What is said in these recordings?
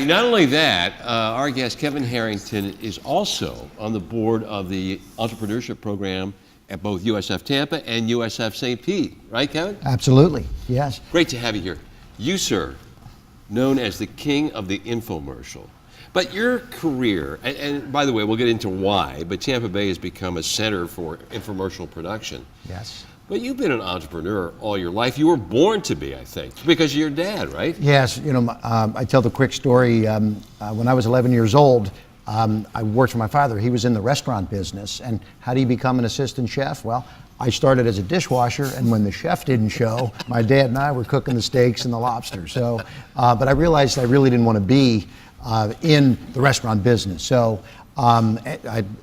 Not only that, our guest Kevin Harrington is also on the board of the entrepreneurship program at both USF Tampa and USF St. Pete, right, Kevin? Absolutely, yes. Great to have you here. You, sir, known as the king of the infomercial. But your career, and by the way, we'll get into why, but Tampa Bay has become a center for infomercial production. Yes. But you've been an entrepreneur all your life. You were born to be, I think, because of your dad, right? Yes, you know, I tell the quick story. When I was 11 years old, I worked for my father. He was in the restaurant business. And how do you become an assistant chef? Well, I started as a dishwasher, and when the chef didn't show, my dad and I were cooking the steaks and the lobster. So, but I realized I really didn't want to be in the restaurant business. So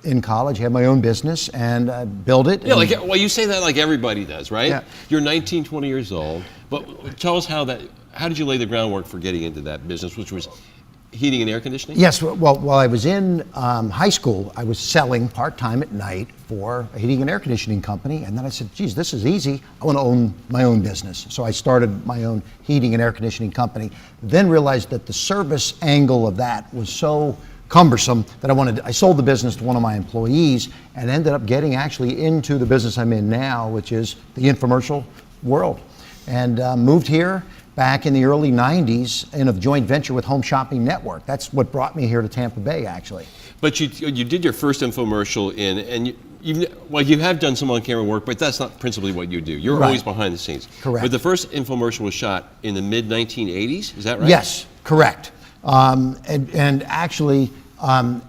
in college, I had my own business and built it. Yeah, well, you say that like everybody does, right? Yeah. You're 19, 20 years old, but tell us how did you lay the groundwork for getting into that business, which was heating and air conditioning? Yes, well, while I was in high school, I was selling part-time at night for a heating and air conditioning company, and then I said, geez, this is easy. I want to own my own business. So I started my own heating and air conditioning company, then realized that the service angle of that was so cumbersome that I sold the business to one of my employees and ended up getting actually into the business I'm in now, which is the infomercial world. And moved here back in the early 90s in a joint venture with Home Shopping Network. That's what brought me here to Tampa Bay, actually. But you did your first infomercial you have done some on-camera work, but that's not principally what you do. You're Right. always behind the scenes. Correct. But the first infomercial was shot in the mid-1980s, is that right? Yes, correct. And actually,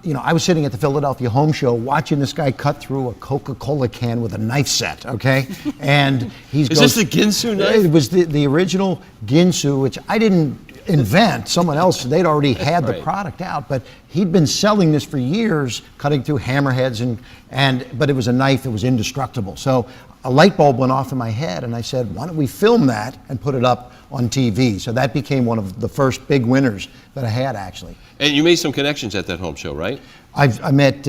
you know, I was sitting at the Philadelphia Home Show watching this guy cut through a Coca-Cola can with a knife set, okay? And Is this the Ginsu knife? It was the original Ginsu, which I didn't invent. Someone else, they'd already had the Right. product out, but he'd been selling this for years, cutting through hammerheads, but it was a knife that was indestructible. So a light bulb went off in my head, and I said, why don't we film that and put it up on TV? So that became one of the first big winners that I had, actually. And you made some connections at that home show, right? I met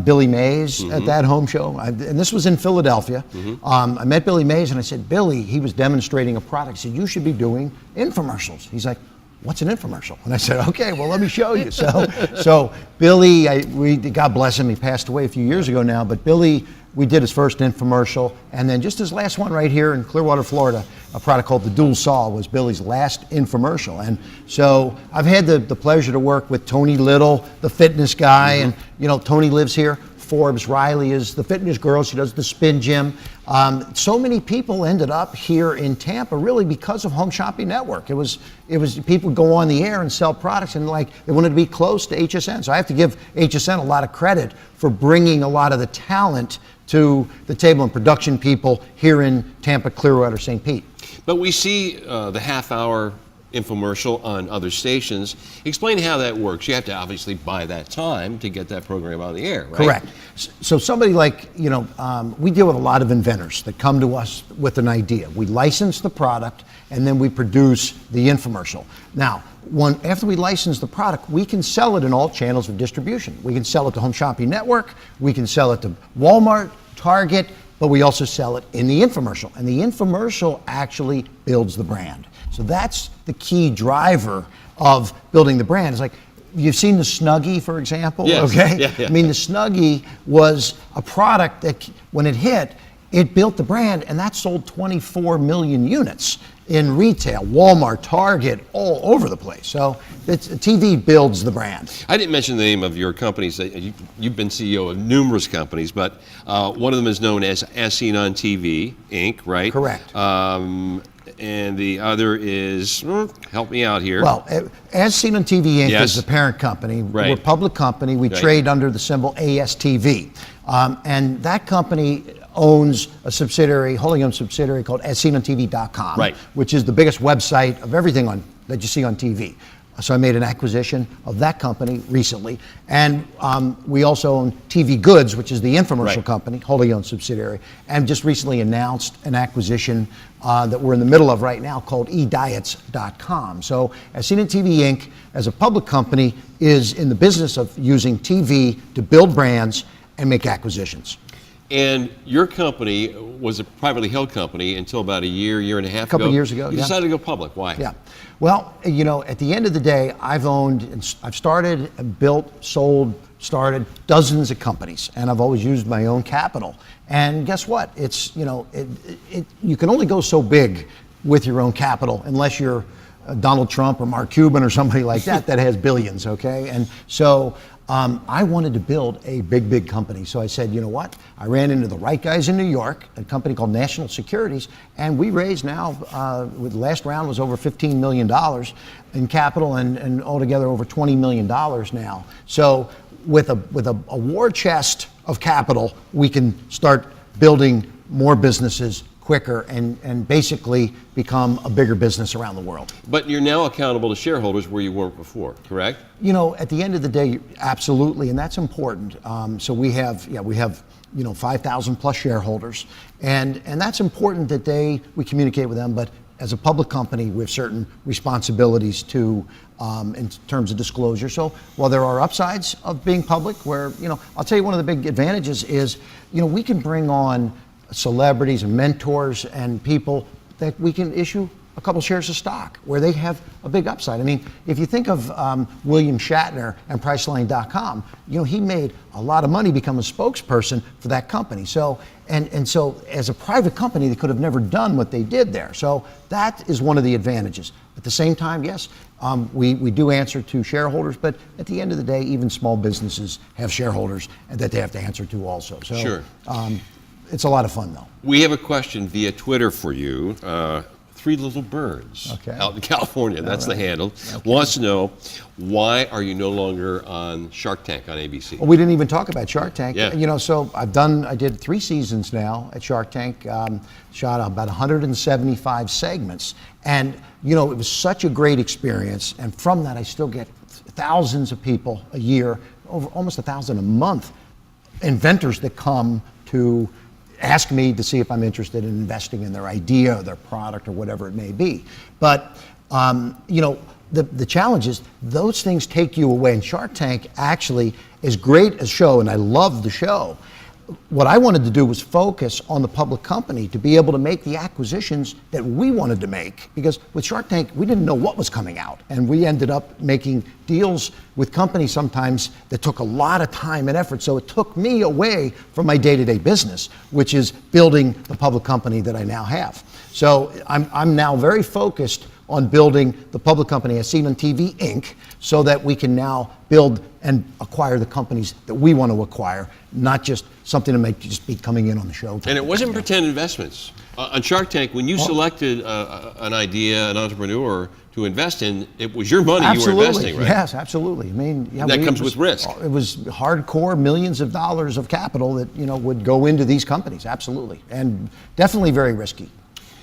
Billy Mays at that home show, and this was in Philadelphia. I met Billy Mays, and I said, Billy, he was demonstrating a product. He said, you should be doing infomercials. He's like, what's an infomercial? And I said, okay, well, let me show you. So Billy, God bless him, he passed away a few years ago now, but Billy, we did his first infomercial, and then just his last one right here in Clearwater, Florida, a product called the Dual Saw was Billy's last infomercial. And so I've had the pleasure to work with Tony Little, the fitness guy, and you know, Tony lives here. Forbes Riley is the fitness girl. She does the spin gym. So many people ended up here in Tampa really because of Home Shopping Network. It was people go on the air and sell products, and like they wanted to be close to HSN. So I have to give HSN a lot of credit for bringing a lot of the talent to the table and production people here in Tampa, Clearwater, St. Pete. But we see the half-hour infomercial on other stations. Explain how that works. You have to obviously buy that time to get that program on the air, right? Correct. So somebody like, you know, we deal with a lot of inventors that come to us with an idea. We license the product, and then we produce the infomercial. Now, after we license the product, we can sell it in all channels of distribution. We can sell it to Home Shopping Network, we can sell it to Walmart, Target, but we also sell it in the infomercial. And the infomercial actually builds the brand. So that's the key driver of building the brand. It's like, you've seen the Snuggie, for example, yes. Okay? Yeah. I mean, the Snuggie was a product that, when it hit, it built the brand, and that sold 24 million units in retail, Walmart, Target, all over the place. So TV builds the brand. I didn't mention the name of your companies. You've been CEO of numerous companies, but one of them is known as Seen on TV, Inc., right? Correct. And the other is, help me out here. Well, As Seen on TV Inc. Yes. is the parent company. Right. We're a public company. We Right. trade under the symbol ASTV. And that company owns a subsidiary, wholly owned subsidiary called AsSeenOnTV.com, Right. which is the biggest website of everything that you see on TV. So I made an acquisition of that company recently. And we also own TV Goods, which is the infomercial Right. company, wholly owned subsidiary, and just recently announced an acquisition that we're in the middle of right now called eDiets.com. So As Seen on TV Inc., as a public company, is in the business of using TV to build brands and make acquisitions. And your company was a privately held company until about a year and a half ago. A couple of years ago, You yeah. decided to go public. Why? Yeah. Well, you know, at the end of the day, I've started, built, sold, started dozens of companies, and I've always used my own capital. And guess what? It's, you know, you can only go so big with your own capital unless you're Donald Trump or Mark Cuban or somebody like that that has billions, okay? And so I wanted to build a big company. So I said, you know what? I ran into the right guys in New York, a company called National Securities, and we raised now, with the last round was over $15 million in capital and altogether over $20 million now. So with a war chest of capital, we can start building more businesses quicker and basically become a bigger business around the world. But you're now accountable to shareholders where you weren't before, correct? You know, at the end of the day, absolutely, and that's important. So we have, you know, 5,000 plus shareholders, and that's important that we communicate with them. But as a public company, we have certain responsibilities to, in terms of disclosure. So while there are upsides of being public, where, you know, I'll tell you one of the big advantages is, you know, we can bring on celebrities and mentors and people that we can issue a couple shares of stock where they have a big upside. I mean, if you think of William Shatner and Priceline.com, you know, he made a lot of money becoming a spokesperson for that company. So, and so as a private company, they could have never done what they did there. So that is one of the advantages. At the same time, yes, we do answer to shareholders, but at the end of the day, even small businesses have shareholders that they have to answer to also. So, sure. It's a lot of fun, though. We have a question via Twitter for you. Three Little Birds out in California, that's the handle, wants to know, why are you no longer on Shark Tank on ABC? Well, we didn't even talk about Shark Tank. Yeah. You know, so I did 3 seasons now at Shark Tank, shot about 175 segments. And, you know, it was such a great experience. And from that, I still get thousands of people a year, over almost 1,000 a month, inventors that come to ask me to see if I'm interested in investing in their idea or their product or whatever it may be. But, you know, the challenge is those things take you away. And Shark Tank actually is great as a show, and I love the show. What I wanted to do was focus on the public company to be able to make the acquisitions that we wanted to make. Because with Shark Tank, we didn't know what was coming out. And we ended up making deals with companies sometimes that took a lot of time and effort. So it took me away from my day-to-day business, which is building the public company that I now have. So I'm now very focused on building the public company as seen on TV, Inc., so that we can now build and acquire the companies that we want to acquire, not just something that might just be coming in on the show. And it wasn't pretend investments. On Shark Tank, when you selected an idea, an entrepreneur to invest in, it was your money you were investing, right? Yes, absolutely. I mean, yeah, that comes with risk. It was hardcore millions of dollars of capital that, you know, would go into these companies, absolutely, and definitely very risky.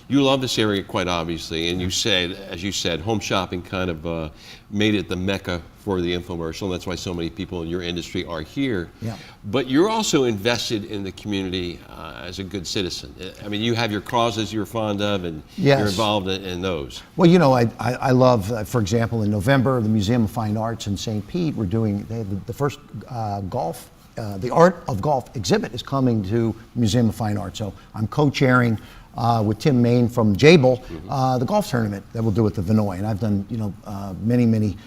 You love this area quite obviously, and you said, as you said, home shopping kind of made it the mecca for the infomercial, and that's why so many people in your industry are here. Yeah. But you're also invested in the community as a good citizen. I mean, you have your causes you're fond of, and you're involved in those. Well, you know, I love, for example, in November, the Museum of Fine Arts in St. Pete, they had the first golf, the Art of Golf exhibit is coming to Museum of Fine Arts. So I'm co-chairing with Tim Main from Jable, the golf tournament that we'll do at the Vinoy. And I've done, you know, many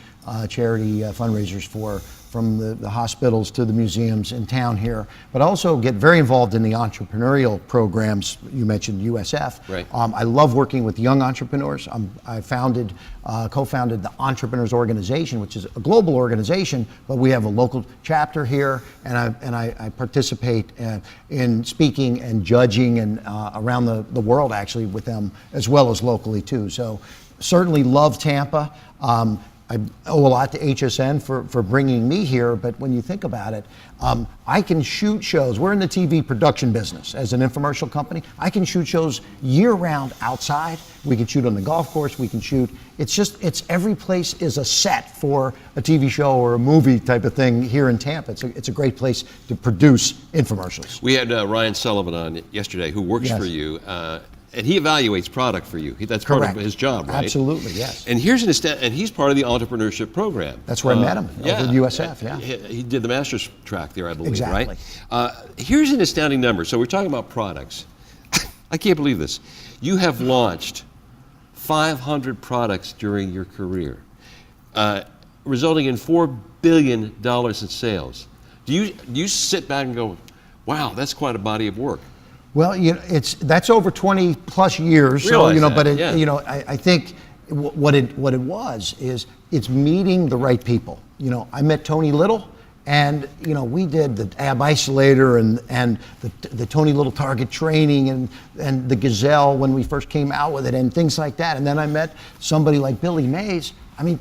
charity fundraisers from the hospitals to the museums in town here, but also get very involved in the entrepreneurial programs. You mentioned USF. Right. I love working with young entrepreneurs. I co-founded the Entrepreneurs Organization, which is a global organization, but we have a local chapter here, and I participate in speaking and judging and around the world actually with them, as well as locally too. So certainly love Tampa. I owe a lot to HSN for bringing me here, but when you think about it, I can shoot shows. We're in the TV production business as an infomercial company. I can shoot shows year-round outside. We can shoot on the golf course. We can shoot. It's every place is a set for a TV show or a movie type of thing here in Tampa. It's a great place to produce infomercials. We had Ryan Sullivan on yesterday, who works for you. and he evaluates product for you. That's part Correct. of his job, right? Absolutely, yes. And and he's part of the entrepreneurship program. That's where I met him, over at USF, yeah. He did the master's track there, I believe, Exactly. right? Here's an astounding number. So we're talking about products. I can't believe this. You have launched 500 products during your career, resulting in $4 billion in sales. Do you sit back and go, wow, that's quite a body of work? Well, that's over 20 plus years. Realize So, that, but yeah. I think what it was is it's meeting the right people. I met Tony Little, and we did the ab isolator and the Tony Little target training and the Gazelle when we first came out with it and things like that. And then I met somebody like Billy Mays. I mean,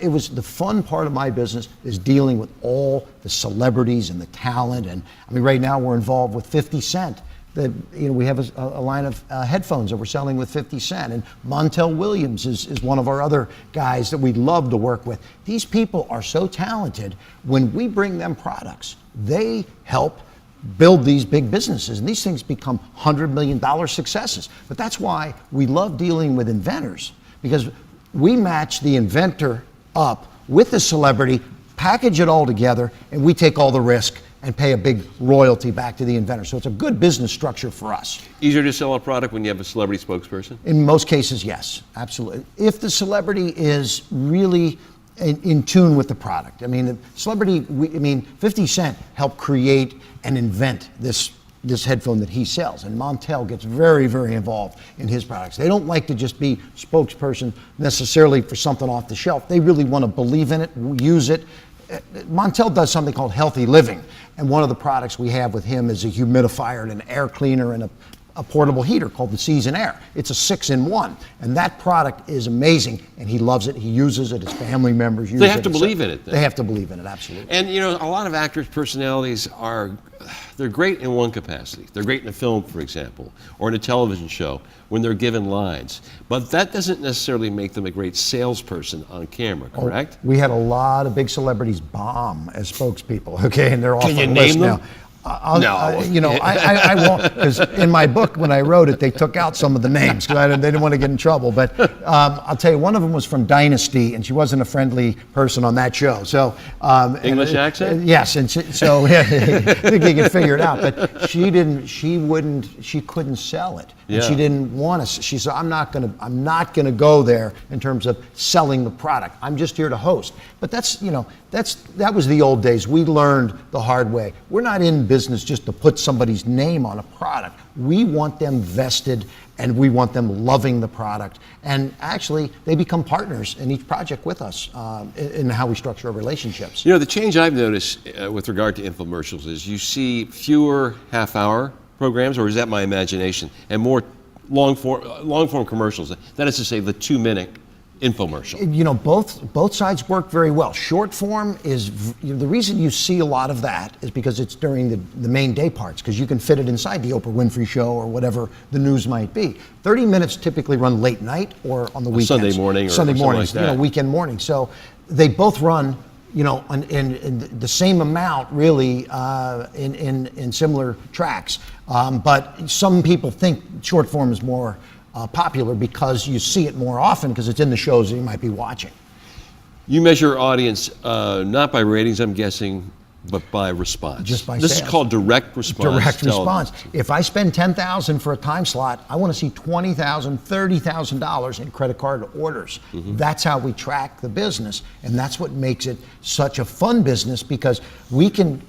it was the fun part of my business is dealing with all the celebrities and the talent. And I mean, right now we're involved with 50 Cent. We have a line of headphones that we're selling with 50 Cent. And Montel Williams is one of our other guys that we love to work with. These people are so talented. When we bring them products, they help build these big businesses. And these things become $100 million successes. But that's why we love dealing with inventors, because we match the inventor up with the celebrity, package it all together, and we take all the risk and pay a big royalty back to the inventor. So it's a good business structure for us. Easier to sell a product when you have a celebrity spokesperson? In most cases, yes, absolutely. If the celebrity is really in tune with the product. I mean, the celebrity, 50 Cent helped create and invent this headphone that he sells, and Montel gets very, very involved in his products. They don't like to just be spokesperson necessarily for something off the shelf. They really want to believe in it, use it. Montel does something called healthy living, and one of the products we have with him is a humidifier and an air cleaner and a portable heater called the Season Air. It's a 6-in-1, and that product is amazing, and he loves it. He uses it. His family members use it. They have to believe in it, then. They have to believe in it, absolutely. And a lot of actors' personalities they're great in one capacity. They're great in a film, for example, or in a television show when they're given lines. But that doesn't necessarily make them a great salesperson on camera, correct? We had a lot of big celebrities bomb as spokespeople, okay, and they're off Can you the name list them? now. No. I won't, because in my book, when I wrote it, they took out some of the names because they didn't want to get in trouble. But I'll tell you, one of them was from Dynasty, and she wasn't a friendly person on that show. So English accent? Yes, and so I think you can figure it out. But she couldn't sell it. And Yeah. she didn't want to. She said, I'm not gonna go there in terms of selling the product. I'm just here to host. But that was the old days. We learned the hard way. We're not in business just to put somebody's name on a product. We want them vested, and we want them loving the product. And actually, they become partners in each project with us in how we structure our relationships. The change I've noticed with regard to infomercials is you see fewer half-hour programs, or is that my imagination, and more long-form commercials. That is to say, the 2-minute infomercial. Both sides work very well. Short form is the reason you see a lot of that is because it's during the main day parts, because you can fit it inside the Oprah Winfrey Show or whatever the news might be. 30 minutes typically run late night or on the weekends. Sunday morning or Sunday something mornings, like that. Weekend mornings. So they both run, in the same amount really in similar tracks. But some people think short form is more popular because you see it more often because it's in the shows that you might be watching. You measure audience not by ratings, I'm guessing, but by response. Just by This sales. is called direct response. Direct response. If I spend $10,000 for a time slot, I want to see $20,000, $30,000 in credit card orders. Mm-hmm. That's how we track the business, and that's what makes it such a fun business, because we can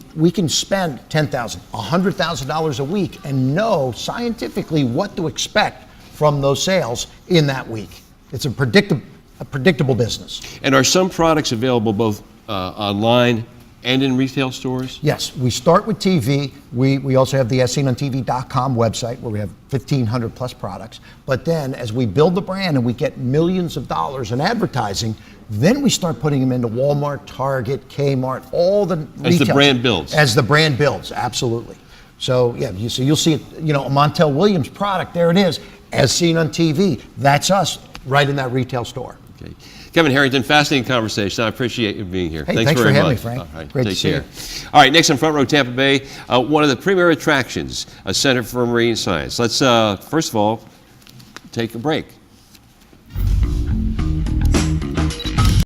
spend $10,000, $100,000 a week and know scientifically what to expect from those sales in that week. It's a predictable business. And are some products available both online and in retail stores? Yes, we start with TV. We also have the SeenOnTV.com website where we have 1,500 plus products. But then as we build the brand and we get millions of dollars in advertising, then we start putting them into Walmart, Target, Kmart, all the retailers. As the brand builds. As the brand builds, absolutely. So yeah, you'll see it, a Montel Williams product, there it is, as seen on TV. That's us right in that retail store. Okay. Kevin Harrington, fascinating conversation. I appreciate you being here. Hey, thanks for very having me, much. Frank. All right, Great take to see care. you. All right, next on Front Row Tampa Bay, one of the premier attractions, a Center for Marine Science. Let's, first of all, take a break.